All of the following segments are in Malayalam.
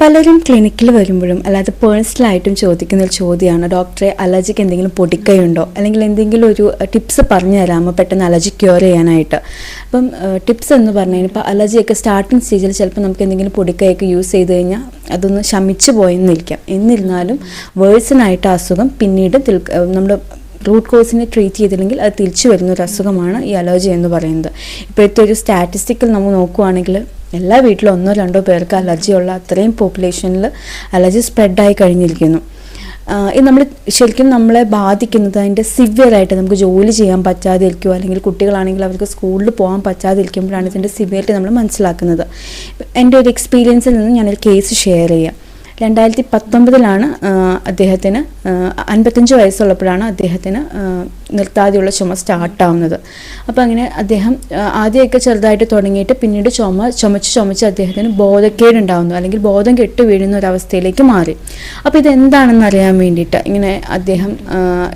പലരും ക്ലിനിക്കിൽ വരുമ്പോഴും അല്ലാതെ പേഴ്സണലായിട്ടും ചോദിക്കുന്ന ഒരു ചോദ്യമാണ്, ഡോക്ടറെ അലർജിക്ക് എന്തെങ്കിലും പൊടിക്കൈയുണ്ടോ, അല്ലെങ്കിൽ എന്തെങ്കിലും ഒരു ടിപ്സ് പറഞ്ഞു തരാമോ പെട്ടെന്ന് അലർജി ക്യൂർ ചെയ്യാനായിട്ട്. അപ്പം ടിപ്സ് എന്ന് പറഞ്ഞു കഴിഞ്ഞാൽ ഇപ്പോൾ അലർജിയൊക്കെ സ്റ്റാർട്ടിങ് സ്റ്റേജിൽ ചിലപ്പോൾ നമുക്ക് എന്തെങ്കിലും പൊടിക്കൈയൊക്കെ യൂസ് ചെയ്ത് കഴിഞ്ഞാൽ അതൊന്ന് ശമിച്ചു പോയെന്നിരിക്കാം. എന്നിരുന്നാലും വേഴ്സണായിട്ട് അസുഖം പിന്നീട് നമ്മൾ റൂട്ട് കോസിനെ ട്രീറ്റ് ചെയ്തില്ലെങ്കിൽ അത് തിരിച്ചു വരുന്നൊരു അസുഖമാണ് ഈ അലർജി എന്ന് പറയുന്നത്. ഇപ്പോഴത്തെ ഒരു സ്റ്റാറ്റിസ്റ്റിക്കൽ നമ്മൾ നോക്കുകയാണെങ്കിൽ എല്ലാ വീട്ടിലും 1-2 പേർക്ക് അലർജിയുള്ള അത്രയും പോപ്പുലേഷനിൽ അലർജി സ്പ്രെഡായി കഴിഞ്ഞിരിക്കുന്നു. ഇത് ശരിക്കും നമ്മളെ ബാധിക്കുന്നത് അതിൻ്റെ സിവിയറായിട്ട് നമുക്ക് ജോലി ചെയ്യാൻ പറ്റാതിരിക്കുമോ, അല്ലെങ്കിൽ കുട്ടികളാണെങ്കിൽ അവർക്ക് സ്കൂളിൽ പോകാൻ പറ്റാതിരിക്കുമ്പോഴാണ് ഇതിൻ്റെ സിവിയറിറ്റി നമ്മൾ മനസ്സിലാക്കുന്നത്. എൻ്റെ ഒരു എക്സ്പീരിയൻസിൽ നിന്ന് ഞാനൊരു കേസ് ഷെയർ ചെയ്യാം. 2019 അദ്ദേഹത്തിന് 55 വയസ്സുള്ളപ്പോഴാണ് അദ്ദേഹത്തിന് നിർത്താതെയുള്ള ചുമ സ്റ്റാർട്ടാവുന്നത്. അപ്പോൾ അങ്ങനെ അദ്ദേഹം ആദ്യമൊക്കെ ചെറുതായിട്ട് തുടങ്ങിയിട്ട് പിന്നീട് ചുമച്ച് അദ്ദേഹത്തിന് ബോധക്കേടുണ്ടാവുന്നു, അല്ലെങ്കിൽ ബോധം കെട്ട് വീഴുന്ന ഒരവസ്ഥയിലേക്ക് മാറി. അപ്പോൾ ഇതെന്താണെന്ന് അറിയാൻ വേണ്ടിയിട്ട് ഇങ്ങനെ അദ്ദേഹം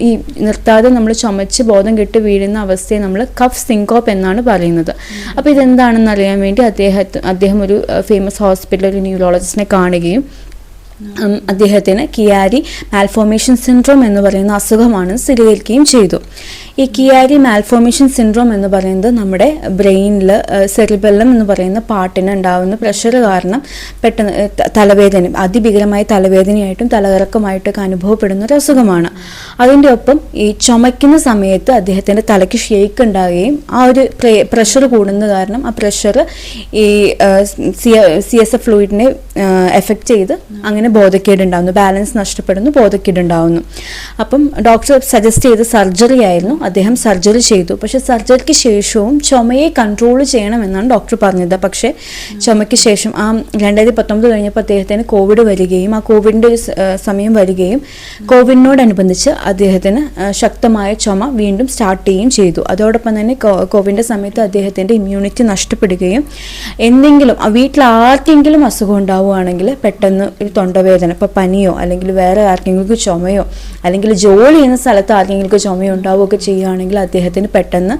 ഈ നിർത്താതെ നമ്മൾ ചുമച്ച് ബോധം കെട്ട് വീഴുന്ന അവസ്ഥയെ നമ്മൾ കഫ് സിങ്കോപ്പ് എന്നാണ് പറയുന്നത്. അപ്പോൾ ഇതെന്താണെന്ന് അറിയാൻ വേണ്ടി അദ്ദേഹം ഒരു ഫേമസ് ഹോസ്പിറ്റലിൽ ഒരു ന്യൂറോളജിസ്റ്റിനെ കാണുകയും അദ്ദേഹത്തിന് കിയാരി മാൽഫോർമേഷൻ സിൻഡ്രോം എന്ന് പറയുന്ന അസുഖമാണ് സ്ഥിരീകരിക്കുകയും ചെയ്തു. ഈ കിയാരി മാൽഫോർമേഷൻ സിൻഡ്രോം എന്ന് പറയുന്നത് നമ്മുടെ ബ്രെയിനിൽ സെറിബെല്ലം എന്ന് പറയുന്ന പാർട്ടിന് ഉണ്ടാകുന്ന പ്രഷർ കാരണം പെട്ടെന്ന് തലവേദന, അതിഭീകരമായ തലവേദനയായിട്ടും തലകറക്കമായിട്ടൊക്കെ അനുഭവപ്പെടുന്ന ഒരു അസുഖമാണ്. അതിൻ്റെ ഒപ്പം ഈ ചുമയ്ക്കുന്ന സമയത്ത് അദ്ദേഹത്തിൻ്റെ തലയ്ക്ക് ഷേക്ക് ഉണ്ടാകുകയും ആ ഒരു പ്രഷർ കൂടുന്ന കാരണം ആ പ്രഷർ ഈ CSF ഫ്ലൂയിഡിനെ എഫക്റ്റ് ചെയ്ത് അങ്ങനെ ബോധക്കേടുണ്ടാവുന്നു, ബാലൻസ് നഷ്ടപ്പെടുന്നു, ബോധക്കേടുണ്ടാവുന്നു. അപ്പം ഡോക്ടർ സജസ്റ്റ് ചെയ്ത സർജറി ആയിരുന്നു. അദ്ദേഹം സർജറി ചെയ്തു. പക്ഷേ സർജറിക്ക് ശേഷവും ചുമയെ കൺട്രോൾ ചെയ്യണമെന്നാണ് ഡോക്ടർ പറഞ്ഞത്. പക്ഷേ ചുമയ്ക്ക് ശേഷം 2019 കഴിഞ്ഞപ്പോൾ അദ്ദേഹത്തിന് കോവിഡ് വരികയും ആ കോവിഡിൻ്റെ ഒരു സമയം വരികയും കോവിഡിനോടനുബന്ധിച്ച് അദ്ദേഹത്തിന് ശക്തമായ ചുമ വീണ്ടും സ്റ്റാർട്ട് ചെയ്യുകയും ചെയ്തു. അതോടൊപ്പം തന്നെ കോവിഡിൻ്റെ സമയത്ത് അദ്ദേഹത്തിൻ്റെ ഇമ്മ്യൂണിറ്റി നഷ്ടപ്പെടുകയും എന്തെങ്കിലും വീട്ടിൽ ആർക്കെങ്കിലും അസുഖം ഉണ്ടാവുകയാണെങ്കിൽ പെട്ടെന്ന് ഒരു തൊണ്ടവേദന, ഇപ്പോൾ പനിയോ അല്ലെങ്കിൽ വേറെ ആർക്കെങ്കിലും ചുമയോ അല്ലെങ്കിൽ ജോലി ചെയ്യുന്ന സ്ഥലത്ത് ആർക്കെങ്കിലും ചുമയോ ഉണ്ടാവുകയൊക്കെ ചെയ്യുകയാണെങ്കിൽ അദ്ദേഹത്തിന് പെട്ടെന്ന്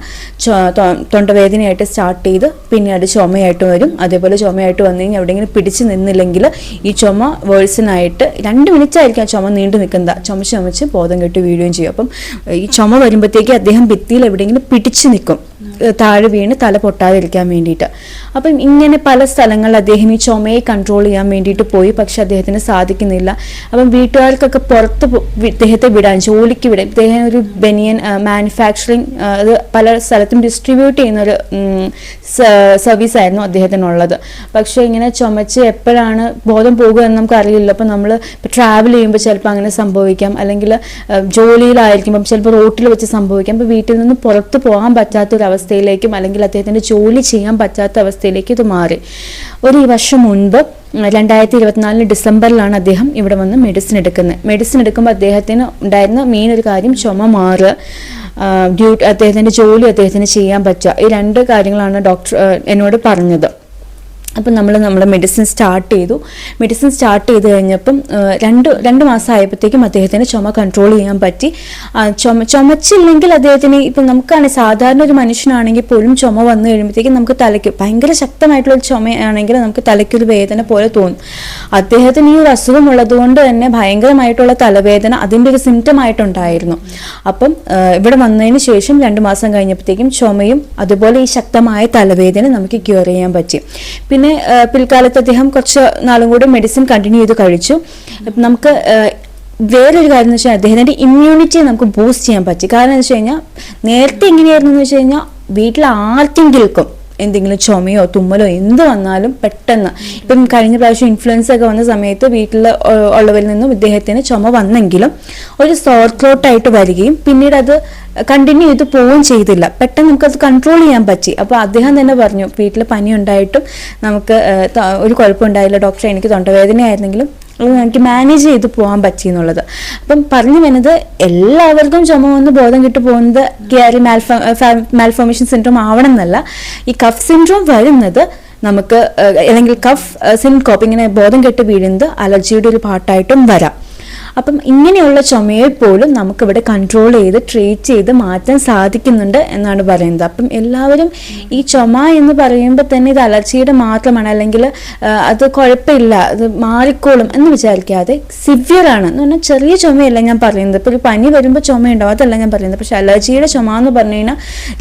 തൊണ്ടവേദനയായിട്ട് സ്റ്റാർട്ട് ചെയ്ത് പിന്നീട് ചുമയായിട്ട് വരും. അതേപോലെ ചുമയായിട്ട് വന്നു കഴിഞ്ഞാൽ എവിടെയെങ്കിലും പിടിച്ച് നിന്നില്ലെങ്കിൽ ഈ ചുമ വേഴ്സണായിട്ട് 2 മിനിറ്റ് ആയിരിക്കും ആ ചുമ നീണ്ടു നിൽക്കുന്നത്. ചുമച്ച് ബോധം കെട്ട് വീഴുകയും ചെയ്യും. അപ്പം ഈ ചുമ വരുമ്പോഴത്തേക്ക് അദ്ദേഹം ഭിത്തിയിൽ എവിടെയെങ്കിലും പിടിച്ച് നിൽക്കും, താഴെ വീണ് തല പൊട്ടാതിരിക്കാൻ വേണ്ടിയിട്ട്. അപ്പം ഇങ്ങനെ പല സ്ഥലങ്ങളിൽ അദ്ദേഹം ഈ ചുമയെ കൺട്രോൾ ചെയ്യാൻ വേണ്ടിയിട്ട് പോയി. പക്ഷെ അദ്ദേഹത്തിന് സാധിക്കുന്നില്ല. അപ്പം വീട്ടുകാർക്കൊക്കെ പുറത്ത് ഇദ്ദേഹത്തെ വിടാൻ, ജോലിക്ക് വിടാൻ, ഇദ്ദേഹം ഒരു ബനിയൻ മാനുഫാക്ചറിങ് അത് പല സ്ഥലത്തും ഡിസ്ട്രിബ്യൂട്ട് ചെയ്യുന്നൊരു സർവീസായിരുന്നു അദ്ദേഹത്തിനുള്ളത്. പക്ഷേ ഇങ്ങനെ ചുമച്ച് എപ്പോഴാണ് ബോധം പോകുക എന്ന് നമുക്ക് അറിയില്ല. അപ്പം നമ്മൾ ഇപ്പോൾ ട്രാവൽ ചെയ്യുമ്പോൾ ചിലപ്പോൾ അങ്ങനെ സംഭവിക്കാം, അല്ലെങ്കിൽ ജോലിയിലായിരിക്കുമ്പം ചിലപ്പോൾ റോട്ടിൽ വെച്ച് സംഭവിക്കാം. അപ്പോൾ വീട്ടിൽ നിന്ന് പുറത്ത് പോകാൻ പറ്റാത്തൊരവസ്ഥയിലേക്കും അല്ലെങ്കിൽ അദ്ദേഹത്തിൻ്റെ ജോലി ചെയ്യാൻ പറ്റാത്ത അവസ്ഥയിലേക്ക് ഇത് മാറി. ഒരു വർഷം മുൻപ് 2024 ഡിസംബറിലാണ് അദ്ദേഹം ഇവിടെ വന്ന് മെഡിസിൻ എടുക്കുമ്പോൾ അദ്ദേഹത്തിന് ഉണ്ടായിരുന്ന മെയിൻ ഒരു കാര്യം ചുമ മാറുക, അദ്ദേഹത്തിൻ്റെ ജോലി അദ്ദേഹത്തിന് ചെയ്യാൻ പറ്റുക. ഈ 2 കാര്യങ്ങളാണ് ഡോക്ടർ എന്നോട് പറഞ്ഞത്. അപ്പം നമ്മൾ മെഡിസിൻ സ്റ്റാർട്ട് ചെയ്ത് കഴിഞ്ഞപ്പം 2 മാസം ആയപ്പോഴത്തേക്കും അദ്ദേഹത്തിന് ചുമ കൺട്രോൾ ചെയ്യാൻ പറ്റി. ചുമച്ചില്ലെങ്കിൽ അദ്ദേഹത്തിന് ഇപ്പം നമുക്കാണെങ്കിൽ സാധാരണ ഒരു മനുഷ്യനാണെങ്കിൽ പോലും ചുമ വന്നു കഴിയുമ്പോഴത്തേക്കും നമുക്ക് തലയ്ക്ക് ഭയങ്കര ശക്തമായിട്ടുള്ള ചുമയാണെങ്കിൽ നമുക്ക് തലയ്ക്കൊരു വേദന പോലെ തോന്നും. അദ്ദേഹത്തിന് ഈ ഒരു അസുഖം ഉള്ളതുകൊണ്ട് തന്നെ ഭയങ്കരമായിട്ടുള്ള തലവേദന അതിൻ്റെ ഒരു സിംറ്റം ആയിട്ടുണ്ടായിരുന്നു. അപ്പം ഇവിടെ വന്നതിന് ശേഷം 2 മാസം കഴിഞ്ഞപ്പോഴത്തേക്കും ചുമയും അതുപോലെ ഈ ശക്തമായ തലവേദന നമുക്ക് ക്യൂർ ചെയ്യാൻ പറ്റി. പിന്നെ പിൽക്കാലത്ത് അദ്ദേഹം കുറച്ച് നാളും കൂടി മെഡിസിൻ കണ്ടിന്യൂ ചെയ്ത് കഴിച്ചു. നമുക്ക് വേറൊരു കാര്യം എന്ന് വെച്ചാൽ അദ്ദേഹത്തിൻ്റെ ഇമ്മ്യൂണിറ്റിയെ നമുക്ക് ബൂസ്റ്റ് ചെയ്യാൻ പറ്റി. കാരണം എന്ന് വെച്ച് കഴിഞ്ഞാൽ നേരത്തെ എങ്ങനെയായിരുന്നു എന്ന് വെച്ച് കഴിഞ്ഞാൽ വീട്ടിൽ ആർക്കെങ്കിലും എന്തെങ്കിലും ചുമയോ തുമ്മലോ എന്ത് വന്നാലും പെട്ടെന്ന്, ഇപ്പം കഴിഞ്ഞ പ്രാവശ്യം ഇൻഫ്ലുവൻസ ഒക്കെ വന്ന സമയത്ത് വീട്ടിൽ ഉള്ളവരിൽ നിന്നും ഇദ്ദേഹത്തിന് ചുമ വന്നെങ്കിലും ഒരു സോർ ത്രോട്ടായിട്ട് വരികയും പിന്നീട് അത് കണ്ടിന്യൂ ചെയ്ത് പോവുകയും ചെയ്തില്ല. പെട്ടെന്ന് നമുക്കത് കൺട്രോൾ ചെയ്യാൻ പറ്റി. അപ്പോൾ അദ്ദേഹം തന്നെ പറഞ്ഞു, വീട്ടിൽ പനി ഉണ്ടായിട്ടും നമുക്ക് ഒരു കുഴപ്പമുണ്ടായില്ല ഡോക്ടറെ, എനിക്ക് തൊണ്ടവേദനയായിരുന്നെങ്കിലും എനിക്ക് മാനേജ് ചെയ്ത് പോകാൻ പറ്റി എന്നുള്ളത്. അപ്പം പറഞ്ഞു വരുന്നത് എല്ലാവർക്കും ചുമ വന്ന് ബോധം കിട്ടു പോകുന്നത് കിയാരി മാൽഫോർമേഷൻ സിൻഡ്രോം ആവണം എന്നല്ല. ഈ കഫ് സിൻഡ്രോം വരുന്നത് നമുക്ക് അല്ലെങ്കിൽ കഫ് സിൻകോപ്പ് ഇങ്ങനെ ബോധം കെട്ട് വീഴുന്നത് അലർജിയുടെ ഒരു പാർട്ടായിട്ടും വരാം. അപ്പം ഇങ്ങനെയുള്ള ചുമയെ പോലും നമുക്കിവിടെ കൺട്രോൾ ചെയ്ത് ട്രീറ്റ് ചെയ്ത് മാറ്റാൻ സാധിക്കുന്നുണ്ട് എന്നാണ് പറയുന്നത്. അപ്പം എല്ലാവരും ഈ ചുമ എന്ന് പറയുമ്പോൾ തന്നെ ഇത് അലർജിയുടെ മാത്രമാണ്, അല്ലെങ്കിൽ അത് കുഴപ്പമില്ല, അത് മാറിക്കോളും എന്ന് വിചാരിക്കാതെ സിവിയർ ആണ് എന്ന് പറഞ്ഞാൽ ചെറിയ ചുമയല്ല ഞാൻ പറയുന്നത്. ഇപ്പോൾ ഒരു പനി വരുമ്പോൾ ചുമയുണ്ടാവും, അതല്ല ഞാൻ പറയുന്നത്. പക്ഷെ അലർജിയുടെ ചുമ എന്ന് പറഞ്ഞു കഴിഞ്ഞാൽ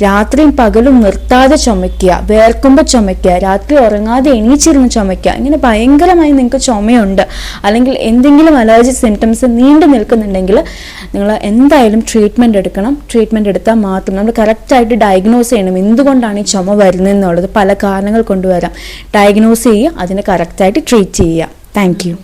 രാത്രിയും പകലും നിർത്താതെ ചുമയ്ക്കുക, വേർക്കുമ്പോൾ ചുമയ്ക്കുക, രാത്രി ഉറങ്ങാതെ എണീച്ചിരുന്ന് ചുമയ്ക്കുക, ഇങ്ങനെ ഭയങ്കരമായി നിങ്ങൾക്ക് ചുമയുണ്ട് അല്ലെങ്കിൽ എന്തെങ്കിലും അലർജി സിംറ്റംസ് നീണ്ടു നിൽക്കുന്നുണ്ടെങ്കിൽ നിങ്ങൾ എന്തായാലും ട്രീറ്റ്മെൻറ്റ് എടുക്കണം. ട്രീറ്റ്മെൻറ്റ് എടുത്താൽ മാത്രം നമ്മൾ കറക്റ്റായിട്ട് ഡയഗ്നോസ് ചെയ്യണം എന്തുകൊണ്ടാണ് ഈ ചുമ വരുന്നതെന്നുള്ളത്. പല കാരണങ്ങൾ കൊണ്ടുവരാം. ഡയഗ്നോസ് ചെയ്യുക, അതിനെ കറക്റ്റായിട്ട് ട്രീറ്റ് ചെയ്യുക. Thank you.